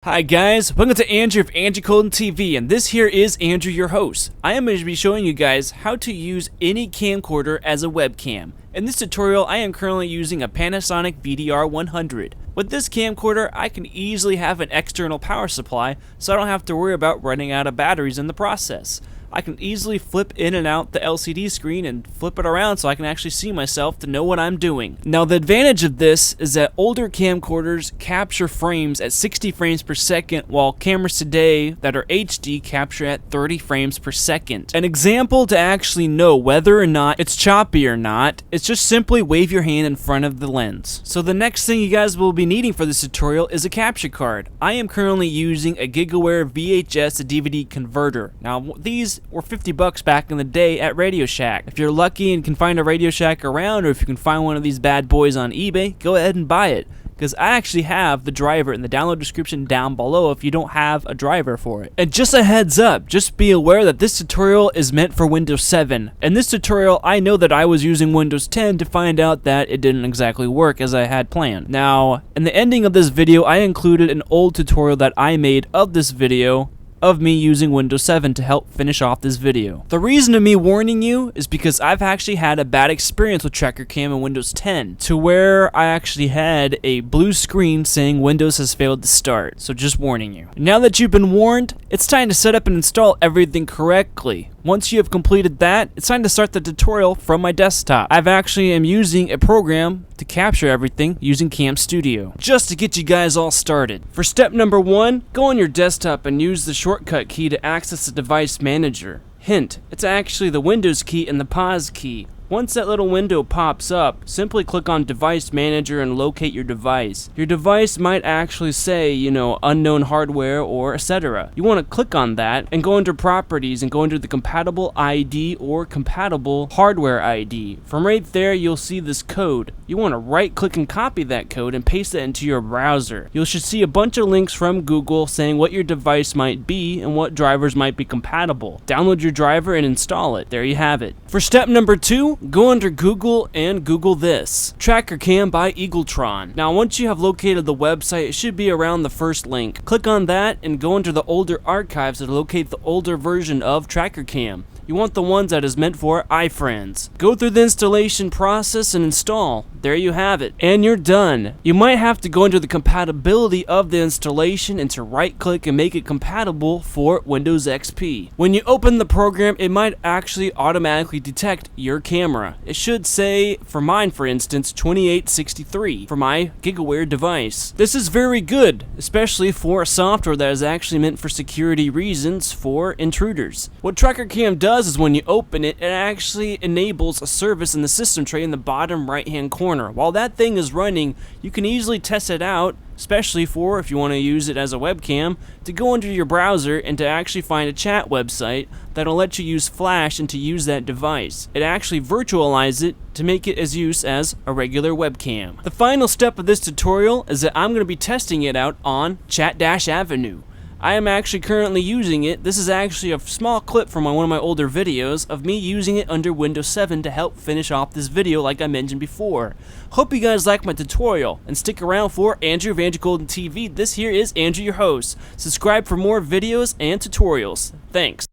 Hi guys, welcome to Andrew of Andrew Golden TV, and this here is Andrew, your host. I am going to be showing you guys how to use any camcorder as a webcam. In this tutorial, I am currently using a Panasonic VDR100. With this camcorder, I can easily have an external power supply, so I don't have to worry about running out of batteries in the process. I can easily flip in and out the LCD screen and flip it around so I can actually see myself to know what I'm doing. Now the advantage of this is that older camcorders capture frames at 60 frames per second while cameras today that are HD capture at 30 frames per second. An example to actually know whether or not it's choppy or not is just simply wave your hand in front of the lens. So the next thing you guys will be needing for this tutorial is a capture card. I am currently using a Gigaware VHS to DVD converter. Now these were $50 back in the day at Radio Shack. If you're lucky and can find a Radio Shack around, or if you can find one of these bad boys on eBay, go ahead and buy it, because I actually have the driver in the download description down below if you don't have a driver for it. And just a heads up, just be aware that this tutorial is meant for Windows 7. In this tutorial, I know that I was using Windows 10 to find out that it didn't exactly work as I had planned. Now, in the ending of this video, I included an old tutorial that I made of this video of me using Windows 7 to help finish off this video. The reason of me warning you is because I've actually had a bad experience with Tracker Cam in Windows 10 to where I actually had a blue screen saying Windows has failed to start, so just warning you. Now that you've been warned, it's time to set up and install everything correctly. Once you have completed that, it's time to start the tutorial from my desktop. I've actually am using a program to capture everything using Cam Studio, just to get you guys all started. For step number 1, go on your desktop and use the shortcut key to access the device manager. Hint, it's actually the Windows key and the pause key. Once that little window pops up, simply click on Device Manager and locate your device. Your device might actually say, unknown hardware or etc. You want to click on that and go under Properties and go under the Compatible ID or Compatible Hardware ID. From right there, you'll see this code. You want to right click and copy that code and paste it into your browser. You should see a bunch of links from Google saying what your device might be and what drivers might be compatible. Download your driver and install it. There you have it. For step number 2, go under Google and Google this. Tracker Cam by Eagletron. Now once you have located the website, it should be around the first link. Click on that and go into the older archives to locate the older version of Tracker Cam. You want the ones that is meant for iFriends. Go through the installation process and install. There you have it. And you're done. You might have to go into the compatibility of the installation and to right click and make it compatible for Windows XP. When you open the program, it might actually automatically detect your camera. It should say, for mine for instance, 2863 for my Gigaware device. This is very good, especially for a software that is actually meant for security reasons for intruders. What Tracker Cam does is when you open it, it actually enables a service in the system tray in the bottom right hand corner. While that thing is running, you can easily test it out, especially for if you want to use it as a webcam, to go into your browser and to actually find a chat website that'll let you use Flash and to use that device. It actually virtualizes it to make it as use as a regular webcam. The final step of this tutorial is that I'm going to be testing it out on Chat-Avenue. I am actually currently using it. This is actually a small clip from one of my older videos of me using it under Windows 7 to help finish off this video like I mentioned before. Hope you guys like my tutorial, and stick around for Andrew of Andrew Golden TV. This here is Andrew, your host. Subscribe for more videos and tutorials. Thanks.